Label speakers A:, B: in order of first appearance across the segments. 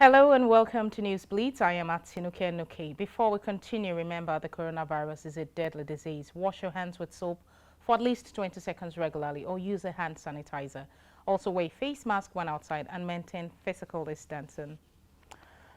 A: Hello and welcome to Newsblitz. I am Atinuke Nuke. Before we continue, remember the coronavirus is a deadly disease. Wash your hands with soap for at least 20 seconds regularly or use a hand sanitizer. Also wear a face mask when outside and maintain physical distancing.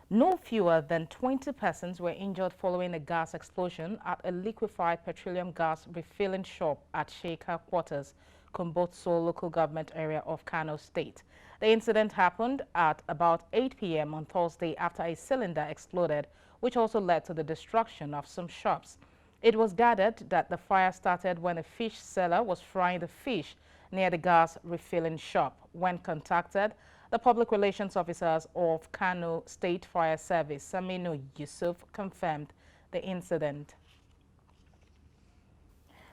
A: No fewer than 20 persons were injured following a gas explosion at a liquefied petroleum gas refilling shop at Sheikha Quarters, Kumbotso local government area of Kano State. The incident happened at about 8 p.m. on Thursday after a cylinder exploded, which also led to the destruction of some shops. It was gathered that the fire started when a fish seller was frying the fish near the gas refilling shop. When contacted, the public relations officers of Kano State Fire Service, Saminu Yusuf, confirmed the incident.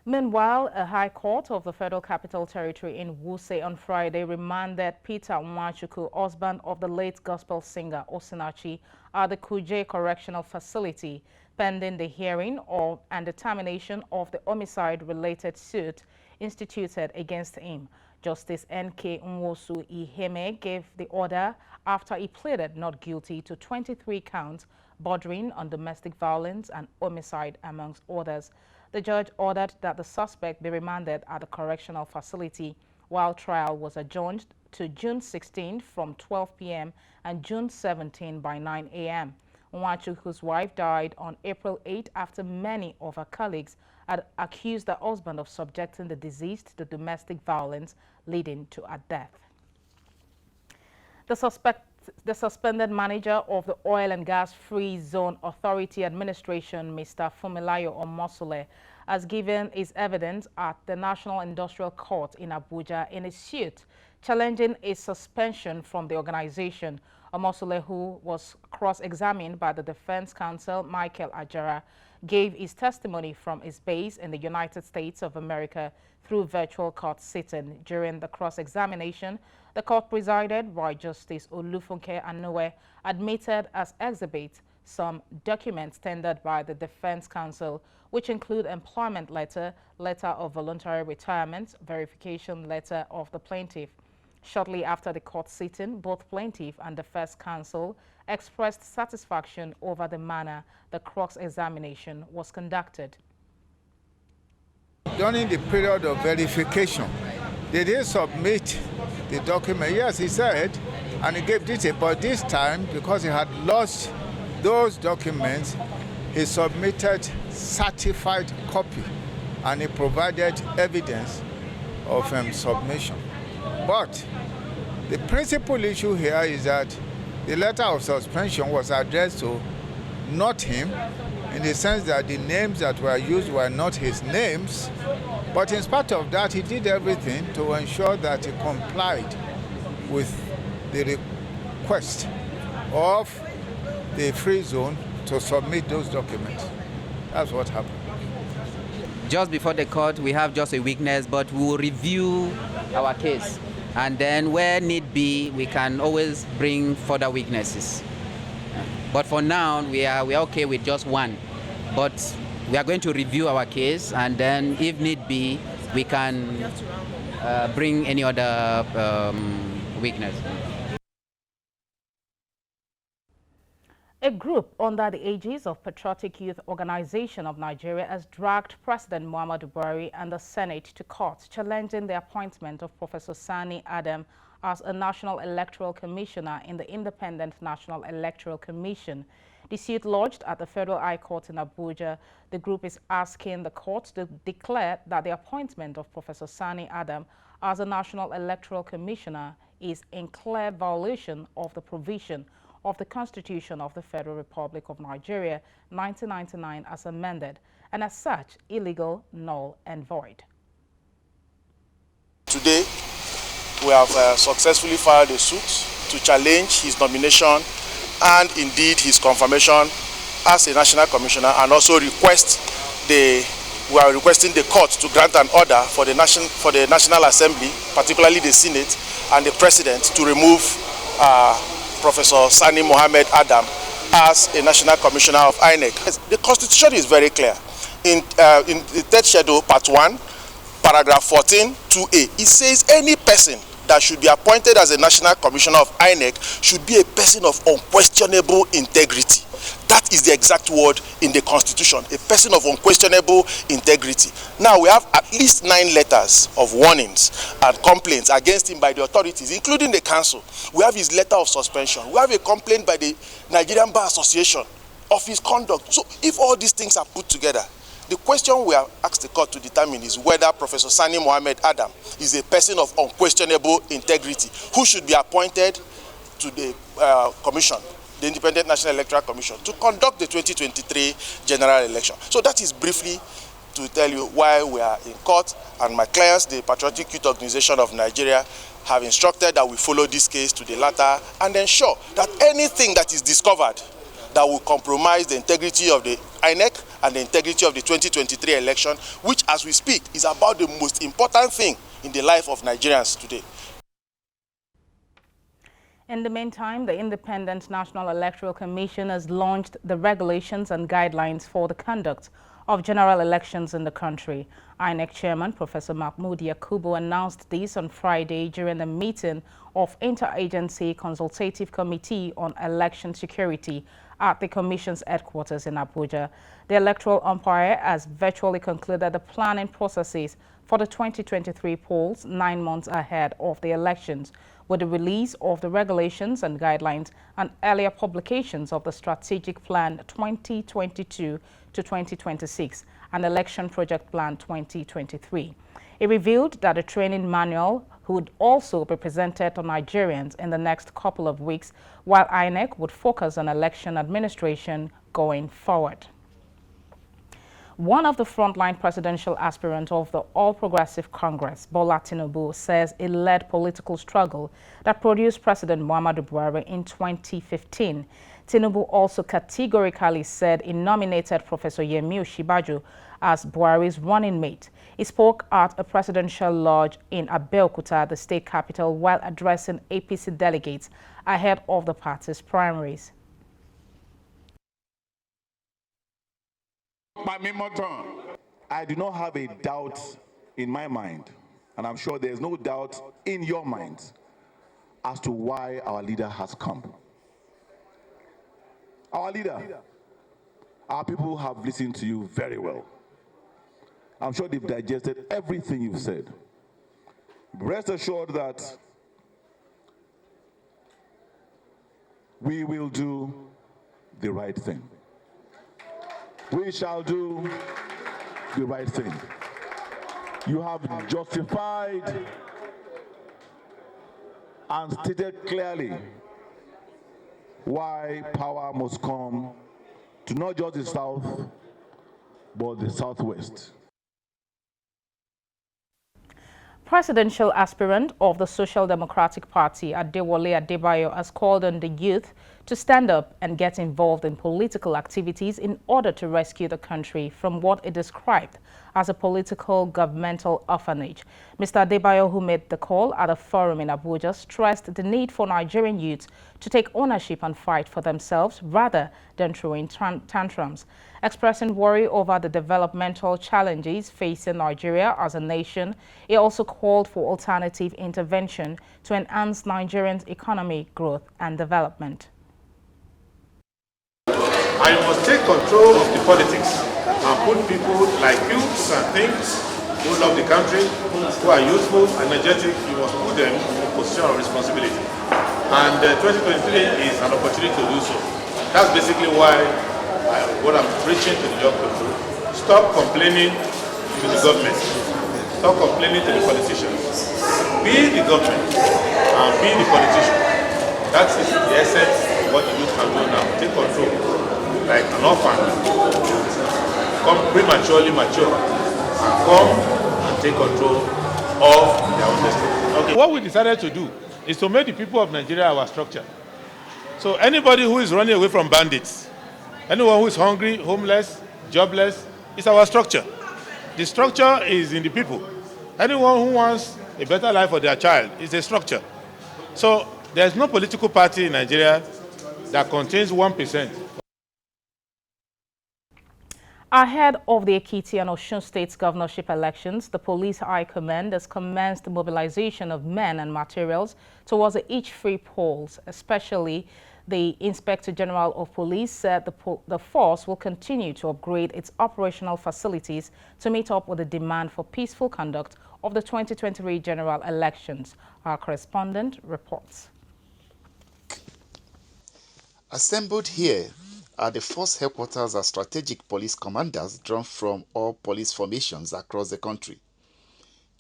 A: Meanwhile, a high court of the Federal Capital Territory in Wuse on Friday remanded Peter Nwachukwu, husband of the late gospel singer Osinachi, at the Kuje Correctional Facility, pending the hearing of and determination of the homicide-related suit instituted against him. Justice N.K. Nwosu Iheme gave the order after he pleaded not guilty to 23 counts bordering on domestic violence and homicide, amongst others. The judge ordered that the suspect be remanded at the correctional facility while trial was adjourned to June 16 from 12 p.m. and June 17 by 9 a.m. Nwachukwu's wife died on April 8 after many of her colleagues had accused the husband of subjecting the deceased to domestic violence, leading to her death. The suspended manager of the Oil and Gas Free Zone Authority Administration, Mr. Fumilayo Omosule, has given his evidence at the National Industrial Court in Abuja in a suit challenging his suspension from the organization. Omosule, who was cross-examined by the defense counsel Michael Ajara, gave his testimony from his base in the United States of America through virtual court sitting. During the cross-examination, the court presided by Justice Olufunke Anowe admitted as exhibit some documents tendered by the defense counsel, which include employment letter, letter of voluntary retirement, verification letter of the plaintiff. Shortly after the court sitting, both plaintiff and defense counsel expressed satisfaction over the manner the cross-examination was conducted.
B: During the period of verification, did he submit the document? Yes, he said, and he gave detail, but this time, because he had lost those documents, he submitted certified copy and he provided evidence of submission. But the principal issue here is that the letter of suspension was addressed to not him, in the sense that the names that were used were not his names, but in spite of that, he did everything to ensure that he complied with the request of the free zone to submit those documents. That's what happened.
C: Just before the court, we have just a weakness, but we will review our case. And then where need be, we can always bring further weaknesses. But for now, we are okay with just one. But we are going to review our case, and then if need be, we can bring any other weakness.
A: A group under the aegis of Patriotic Youth Organization of Nigeria has dragged President Muhammadu Buhari and the Senate to court, challenging the appointment of Professor Sani Adam as a National Electoral Commissioner in the Independent National Electoral Commission. The suit lodged at the Federal High Court in Abuja. The group is asking the court to declare that the appointment of Professor Sani Adam as a National Electoral Commissioner is in clear violation of the provision of the Constitution of the Federal Republic of Nigeria, 1999, as amended, and as such, illegal, null, and void.
D: Today, we have successfully filed a suit to challenge his nomination and indeed his confirmation as a National Commissioner, and also we are requesting the court to grant an order for the National Assembly, particularly the Senate and the President, to remove Professor Sani Mohammed Adam as a National Commissioner of INEC. The Constitution is very clear. In the third schedule, part 1, paragraph 14, 2A, it says any person that should be appointed as a National Commissioner of INEC should be a person of unquestionable integrity. That is the exact word in the Constitution, a person of unquestionable integrity. Now, we have at least 9 letters of warnings and complaints against him by the authorities, including the council. We have his letter of suspension. We have a complaint by the Nigerian Bar Association of his conduct. So, if all these things are put together, the question we have asked the court to determine is whether Professor Sani Mohammed Adam is a person of unquestionable integrity who should be appointed to the commission, the Independent National Electoral Commission, to conduct the 2023 general election. So that is briefly to tell you why we are in court, and my clients, the Patriotic Youth Organization of Nigeria, have instructed that we follow this case to the latter and ensure that anything that is discovered that will compromise the integrity of the INEC and the integrity of the 2023 election, which as we speak is about the most important thing in the life of Nigerians today.
A: In the meantime, the Independent National Electoral Commission has launched the regulations and guidelines for the conduct of general elections in the country. INEC Chairman Professor Mahmoud Yakubu announced this on Friday during a meeting of Interagency Consultative Committee on Election Security at the Commission's headquarters in Abuja. The electoral umpire has virtually concluded the planning processes for the 2023 polls 9 months ahead of the elections, with the release of the regulations and guidelines and earlier publications of the Strategic Plan 2022 to 2026 and Election Project Plan 2023. It revealed that a training manual would also be presented to Nigerians in the next couple of weeks, while INEC would focus on election administration going forward. One of the frontline presidential aspirants of the All Progressive Congress, Bola Tinubu, says it led political struggle that produced President Muhammadu Buhari in 2015. Tinubu also categorically said he nominated Professor Yemi Osinbajo as Buhari's running mate. He spoke at a presidential lodge in Abeokuta, the state capital, while addressing APC delegates ahead of the party's primaries.
E: I do not have a doubt in my mind, and I'm sure there's no doubt in your mind as to why our leader has come. Our leader, our people have listened to you very well. I'm sure they've digested everything you've said. Rest assured that we will do the right thing. We shall do the right thing. You have justified and stated clearly why power must come to not just the South, but the Southwest.
A: Presidential aspirant of the Social Democratic Party, Adewale Adebayo, has called on the youth to stand up and get involved in political activities in order to rescue the country from what it described as a political governmental orphanage. Mr. Adebayo, who made the call at a forum in Abuja, stressed the need for Nigerian youths to take ownership and fight for themselves rather than throwing tantrums. Expressing worry over the developmental challenges facing Nigeria as a nation, he also called for alternative intervention to enhance Nigerians' economic growth and development.
F: I must take control of the politics and put people like you and things who love the country, who are youthful, energetic. You must put them in a position of responsibility. And 2023 is an opportunity to do so. That's basically why what I'm preaching to the young people. Stop complaining to the government. Stop complaining to the politicians. Be the government and be the politician. That is the essence of what the youth can do now. Take control. Like an orphan. Come prematurely mature and come and take control of their own destiny. Okay. What we decided to do is to make the people of Nigeria our structure. So anybody who is running away from bandits, anyone who is hungry, homeless, jobless, is our structure. The structure is in the people. Anyone who wants a better life for their child is a structure. So there's no political party in Nigeria that contains 1%.
A: Ahead of the Ekiti and Osun State governorship elections, the Police High Command has commenced the mobilization of men and materials towards each free polls. Especially, the Inspector General of Police said the force will continue to upgrade its operational facilities to meet up with the demand for peaceful conduct of the 2023 general elections. Our correspondent reports.
G: Assembled here are the force headquarters and strategic police commanders drawn from all police formations across the country.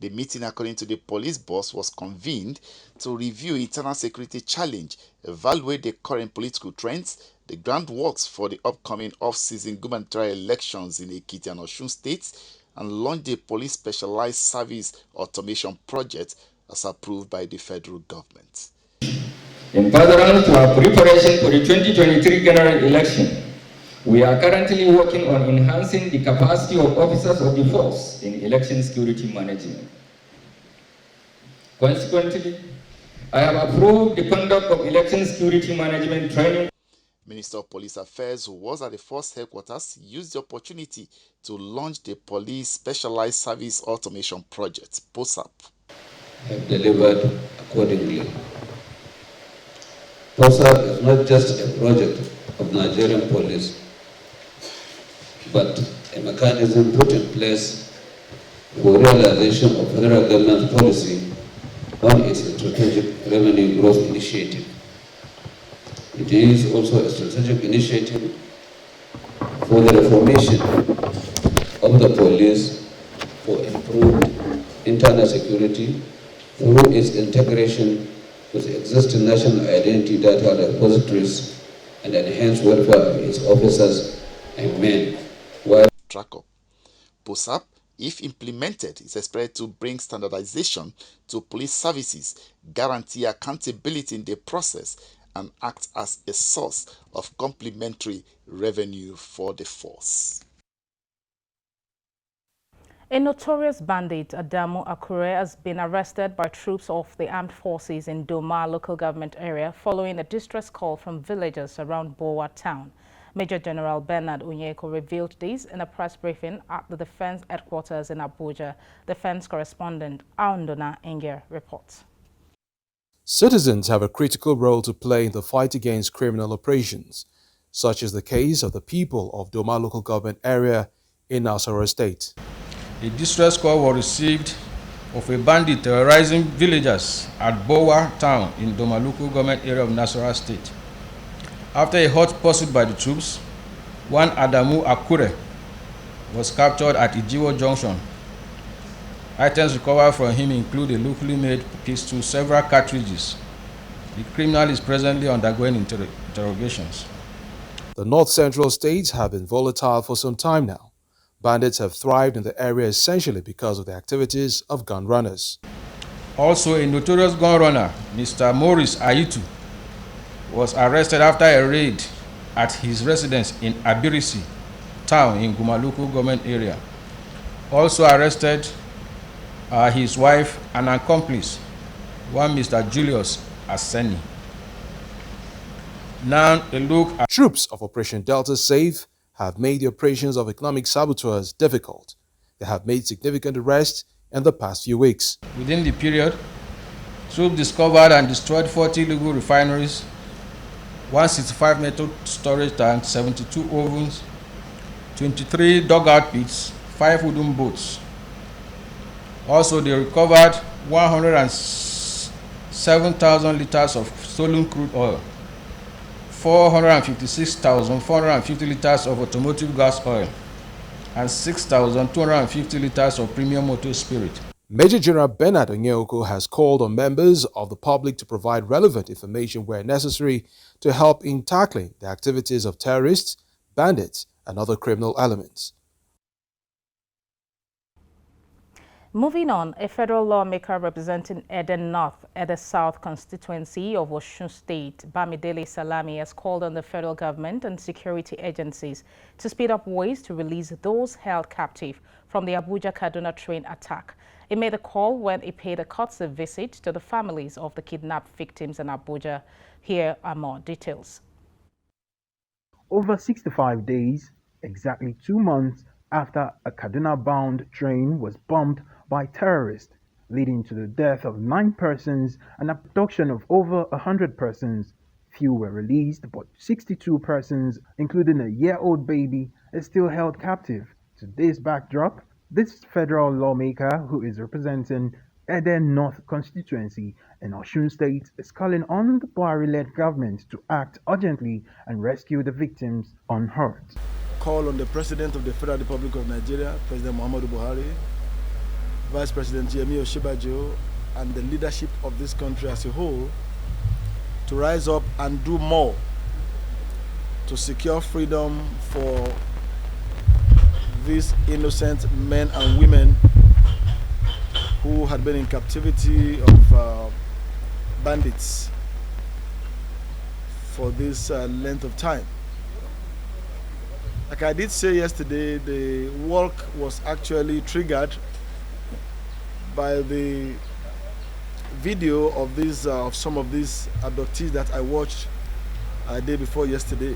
G: The meeting, according to the police boss, was convened to review internal security challenge, evaluate the current political trends, the groundworks for the upcoming off-season gubernatorial elections in Ekiti and Osun states, and launch the police specialized service automation project as approved by the federal government.
H: In parallel to our preparation for the 2023 general election, we are currently working on enhancing the capacity of officers of the force in election security management. Consequently, I have approved the conduct of election security management training.
G: Minister of Police Affairs, who was at the force headquarters, used the opportunity to launch the Police Specialized Service Automation Project, POSAP.
I: Have delivered accordingly. POSAP is not just a project of Nigerian police, but a mechanism put in place for realization of federal government policy on its strategic revenue growth initiative. It is also a strategic initiative for the reformation of the police for improved internal security through its integration with existing national identity data repositories and enhanced welfare of its officers and men.
G: Tracker. POSAP, if implemented, is expected to bring standardization to police services, guarantee accountability in the process, and act as a source of complementary revenue for the force.
A: A notorious bandit, Adamu Akure, has been arrested by troops of the armed forces in Doma local government area following a distress call from villagers around Bowa town. Major General Bernard Onyeko revealed this in a press briefing at the Defense Headquarters in Abuja. Defense correspondent Aundona Enger reports.
J: Citizens have a critical role to play in the fight against criminal operations, such as the case of the people of Doma local government area in Nasarawa State.
K: A distress call was received of a bandit terrorizing villagers at Bowa town in Doma local government area of Nasarawa State. After a hot pursuit by the troops, one Adamu Akure was captured at Ijiwo Junction. Items recovered from him include a locally made pistol, several cartridges. The criminal is presently undergoing interrogations.
J: The north-central states have been volatile for some time now. Bandits have thrived in the area essentially because of the activities of gun runners.
K: Also, a notorious gun runner, Mr. Maurice Ayitu, was arrested after a raid at his residence in Abirisi town in Guma local government area. Also arrested his wife and accomplice, one Mr. Julius Aseni. Now a look at
J: Troops of Operation Delta Safe have made the operations of economic saboteurs difficult. They have made significant arrests in the past few weeks.
K: Within the period, troops discovered and destroyed 40 illegal refineries, 165 metal storage tanks, 72 ovens, 23 dugout pits, 5 wooden boats. Also, they recovered 107,000 liters of stolen crude oil, 456,450 liters of automotive gas oil, and 6,250 liters of premium motor spirit.
J: Major General Bernard Onyeko has called on members of the public to provide relevant information where necessary to help in tackling the activities of terrorists, bandits, and other criminal elements.
A: Moving on, a federal lawmaker representing Eden North, Eden South constituency of Osun State, Bamidele Salami, has called on the federal government and security agencies to speed up ways to release those held captive from the Abuja-Kaduna train attack. He made a call when he paid a courtesy visit to the families of the kidnapped victims in Abuja. Here are more details.
L: Over 65 days, exactly 2 months after a Kaduna-bound train was bombed by terrorists, leading to the death of 9 persons and abduction of over 100 persons. Few were released, but 62 persons, including a year-old baby, is still held captive. To this backdrop, this federal lawmaker, who is representing Eden North constituency in Osun State, is calling on the Buhari-led government to act urgently and rescue the victims unhurt.
M: Call on the President of the Federal Republic of Nigeria, President Muhammadu Buhari, Vice President Yemi Osinbajo, and the leadership of this country as a whole to rise up and do more to secure freedom for these innocent men and women who had been in captivity of bandits for this length of time. Like I did say yesterday, the work was actually triggered by the video of these of some of these abductees that I watched a day before yesterday.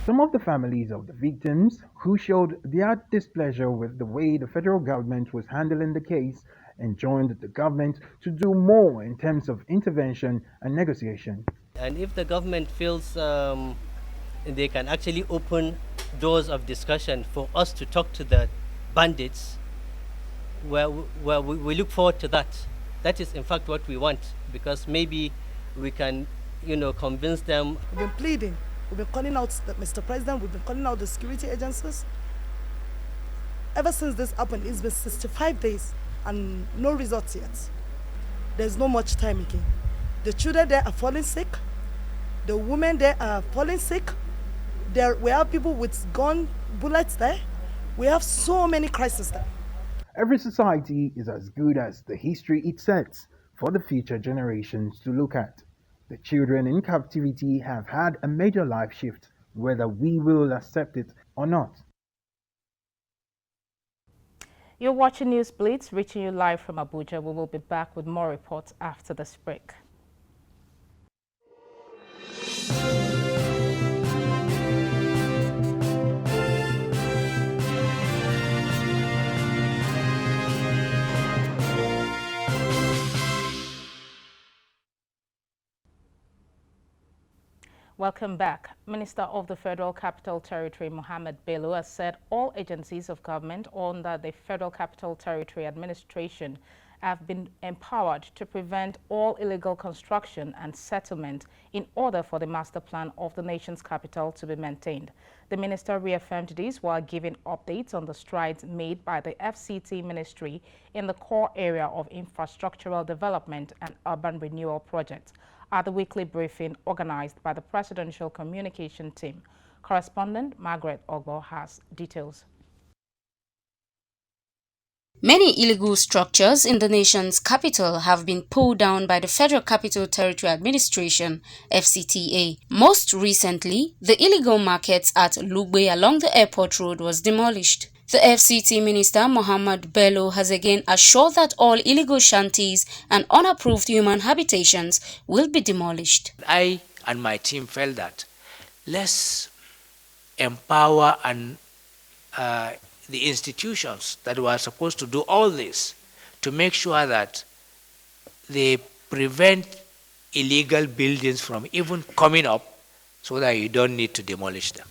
L: Some of the families of the victims, who showed their displeasure with the way the federal government was handling the case, enjoined the government to do more in terms of intervention and negotiation.
N: And if the government feels they can actually open doors of discussion for us to talk to the bandits, well, we look forward to that. That is in fact what we want, because maybe we can, convince them.
O: We've been pleading, we've been calling out Mr. President, we've been calling out the security agencies. Ever since this happened, it's been 65 days and no results yet. There's not much time again. The children there are falling sick. The women there are falling sick. We have people with gun bullets there. We have so many crises there.
L: Every society is as good as the history it sets for the future generations to look at. The children in captivity have had a major life shift, whether we will accept it or not.
A: You're watching Newsblitz, reaching you live from Abuja. We will be back with more reports after this break. Welcome back. Minister of the Federal Capital Territory, Mohammed Bello, has said all agencies of government under the Federal Capital Territory Administration have been empowered to prevent all illegal construction and settlement in order for the master plan of the nation's capital to be maintained. The minister reaffirmed this while giving updates on the strides made by the FCT ministry in the core area of infrastructural development and urban renewal projects at the weekly briefing organized by the Presidential Communication Team. Correspondent Margaret Ogbo has details.
P: Many illegal structures in the nation's capital have been pulled down by the Federal Capital Territory Administration, FCTA. Most recently, the illegal markets at Lugbe along the airport road was demolished. The FCT Minister, Mohammed Bello, has again assured that all illegal shanties and unapproved human habitations will be demolished.
Q: I and my team felt that let's empower and the institutions that were supposed to do all this to make sure that they prevent illegal buildings from even coming up so that you don't need to demolish them.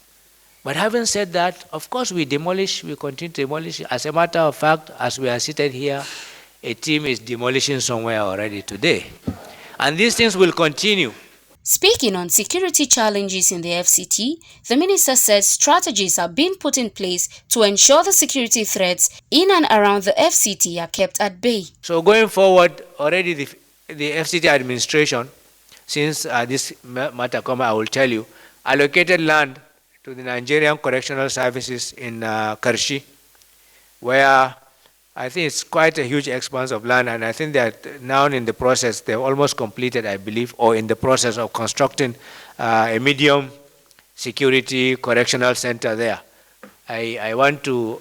Q: But having said that, of course we continue to demolish. As a matter of fact, as we are seated here, a team is demolishing somewhere already today. And these things will continue.
P: Speaking on security challenges in the FCT, the minister said strategies are being put in place to ensure the security threats in and around the FCT are kept at bay.
Q: So going forward, already the FCT administration, since this matter come, I will tell you, allocated land to the Nigerian Correctional Services in Karshi, where I think it's quite a huge expanse of land, and I think that now in the process, they've almost completed, I believe, or in the process of constructing a medium security correctional center there. I want to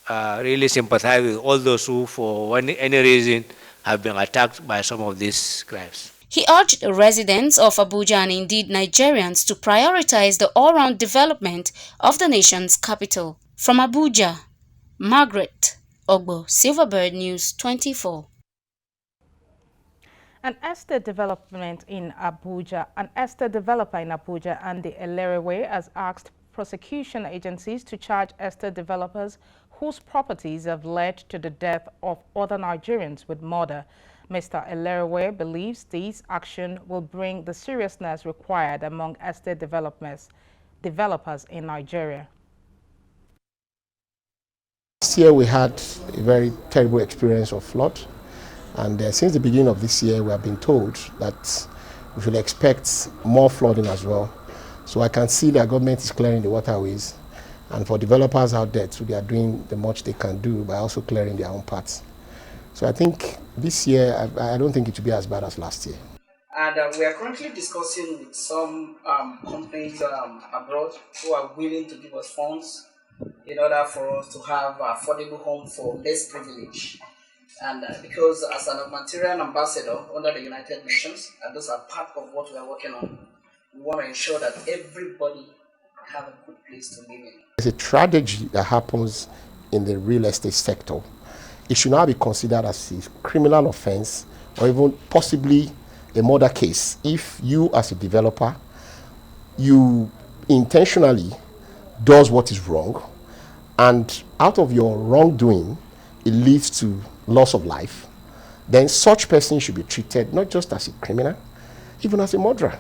Q: really sympathize with all those who, for any reason, have been attacked by some of these crimes.
P: He urged residents of Abuja and indeed Nigerians to prioritize the all-round development of the nation's capital. From Abuja, Margaret Ogbo, Silverbird News 24.
A: An estate developer in Abuja and the Elerewe has asked prosecution agencies to charge estate developers whose properties have led to the death of other Nigerians with murder. Mr. Elerewe believes this action will bring the seriousness required among estate developers in Nigeria.
R: Last year we had a very terrible experience of flood. And since the beginning of this year, we have been told that we should expect more flooding as well. So I can see that government is clearing the waterways. And for developers out there, too, they are doing the much they can do by also clearing their own parts. So I think this year, I don't think it will be as bad as last year.
S: And we are currently discussing with some companies abroad who are willing to give us funds in order for us to have affordable home for less privilege. And because as an humanitarian ambassador under the United Nations, and those are part of what we are working on, we want to ensure that everybody have a good place to live in.
R: There's a tragedy that happens in the real estate sector. It should not be considered as a criminal offense or even possibly a murder case if you as a developer, you intentionally does what is wrong, and out of your wrongdoing, it leads to loss of life, then such person should be treated not just as a criminal, even as a murderer.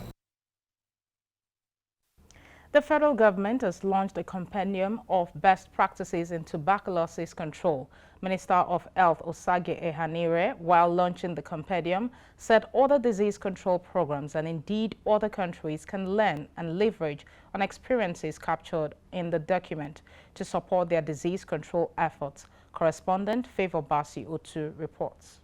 A: The federal government has launched a compendium of best practices in tuberculosis control. Minister of Health Osagie Ehanire, while launching the compendium, said other disease control programs and indeed other countries can learn and leverage on experiences captured in the document to support their disease control efforts. Correspondent Favor Basi Otu reports.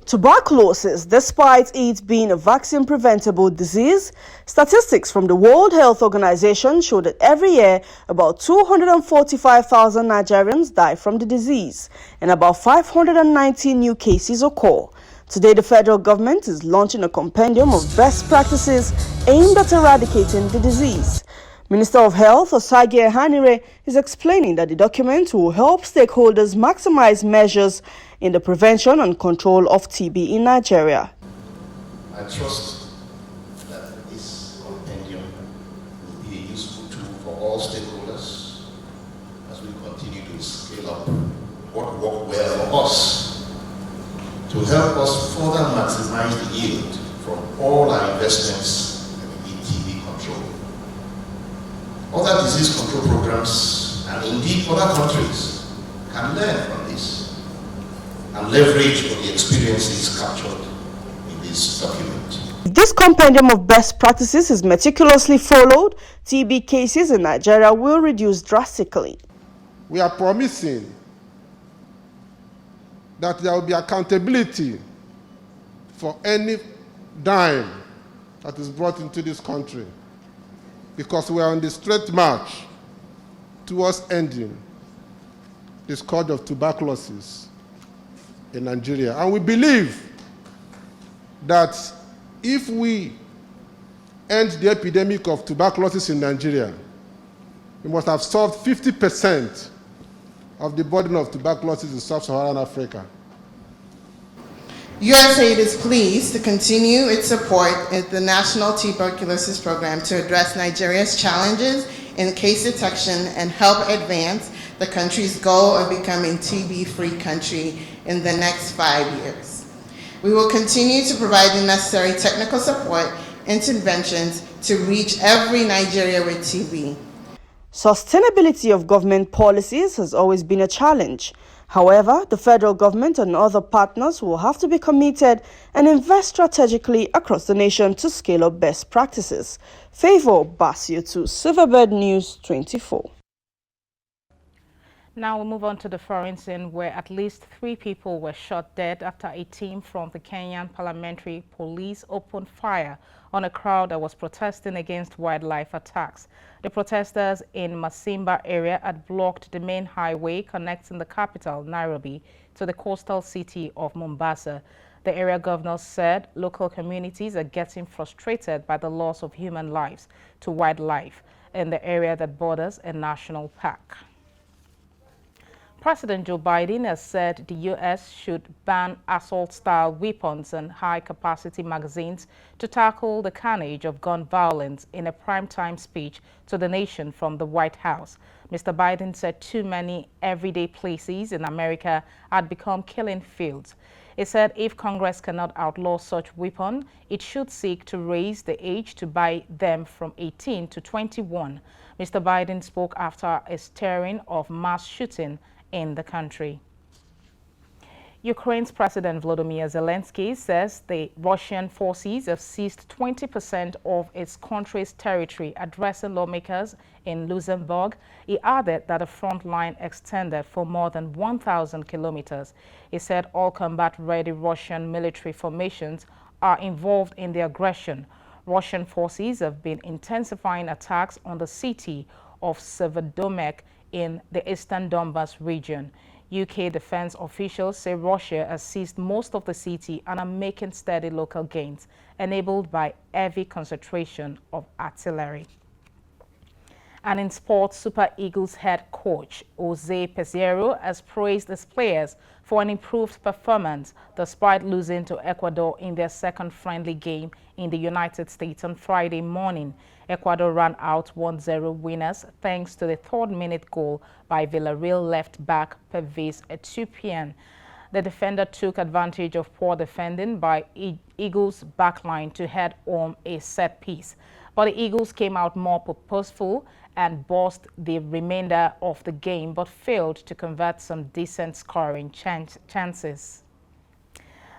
T: Tuberculosis, despite it being a vaccine-preventable disease, statistics from the World Health Organization show that every year about 245,000 Nigerians die from the disease and about 590 new cases occur. Today, the federal government is launching a compendium of best practices aimed at eradicating the disease. Minister of Health Osagie Ehanire is explaining that the document will help stakeholders maximize measures in the prevention and control of TB in Nigeria.
U: I trust that this compendium will be a useful tool for all stakeholders as we continue to scale up what worked well for us to help us further maximize the yield from all our investments in TB control. Other disease control programs and indeed other countries can learn from this and leverage on the experiences captured in this document.
T: If this compendium of best practices is meticulously followed, TB cases in Nigeria will reduce drastically.
V: We are promising that there will be accountability for any dime that is brought into this country, because we are on the straight march towards ending the scourge of tuberculosis in Nigeria. And we believe that if we end the epidemic of tuberculosis in Nigeria, we must have solved 50% of the burden of tuberculosis in sub-Saharan Africa.
W: USAID is pleased to continue its support in the National Tuberculosis Program to address Nigeria's challenges in case detection and help advance the country's goal of becoming TB-free country in the next 5 years. We will continue to provide the necessary technical support interventions to reach every Nigerian with TB.
T: Sustainability of government policies has always been a challenge. However, the federal government and other partners will have to be committed and invest strategically across the nation to scale up best practices. Favor Basio, Silverbird News 24.
A: Now we'll move on to the foreign scene, where at least 3 people were shot dead after a team from the Kenyan Parliamentary Police opened fire on a crowd that was protesting against wildlife attacks. The protesters in Masimba area had blocked the main highway connecting the capital, Nairobi, to the coastal city of Mombasa. The area governor said local communities are getting frustrated by the loss of human lives to wildlife in the area that borders a national park. President Joe Biden has said the U.S. should ban assault-style weapons and high-capacity magazines to tackle the carnage of gun violence in a primetime speech to the nation from the White House. Mr. Biden said too many everyday places in America had become killing fields. He said if Congress cannot outlaw such weapons, it should seek to raise the age to buy them from 18 to 21. Mr. Biden spoke after a stirring of mass shooting in the country. Ukraine's President Volodymyr Zelensky says the Russian forces have seized 20% of its country's territory, addressing lawmakers in Luxembourg. He added that the front line extended for more than 1,000 kilometers. He said all combat-ready Russian military formations are involved in the aggression. Russian forces have been intensifying attacks on the city of Severodonetsk in the eastern Donbas region. UK defense officials say Russia has seized most of the city and are making steady local gains, enabled by heavy concentration of artillery. And in sports, Super Eagles head coach Jose Peseiro has praised his players for an improved performance despite losing to Ecuador in their second friendly game in the United States on Friday morning. Ecuador ran out 1-0 winners thanks to the third-minute goal by Villarreal left back Pervis Etupian. The defender took advantage of poor defending by Eagles' backline to head home a set piece. But the Eagles came out more purposeful and bossed the remainder of the game, but failed to convert some decent scoring chances.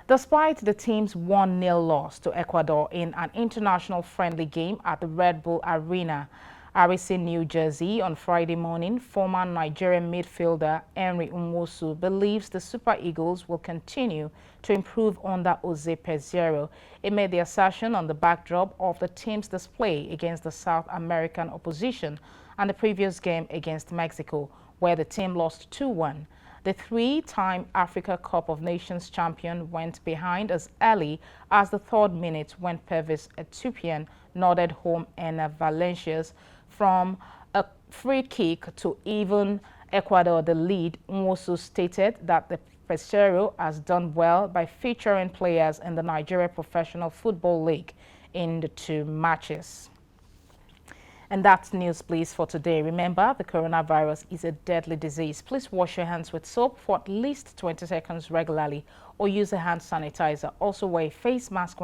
A: Despite the team's 1-0 loss to Ecuador in an international friendly game at the Red Bull Arena, Harrison, New Jersey, on Friday morning, former Nigerian midfielder Henry Nwosu believes the Super Eagles will continue to improve under Jose Peseiro. He made the assertion on the backdrop of the team's display against the South American opposition and the previous game against Mexico, where the team lost 2-1. The three-time Africa Cup of Nations champion went behind as early as the third minute when Pervis Etupian nodded home Enner Valencia's from a free kick to even Ecuador the lead. Nwosu stated that the Peseiro has done well by featuring players in the Nigeria Professional Football League in the two matches. And that's Newsblitz for today. Remember, the coronavirus is a deadly disease. Please wash your hands with soap for at least 20 seconds regularly or use a hand sanitizer. Also wear a face mask when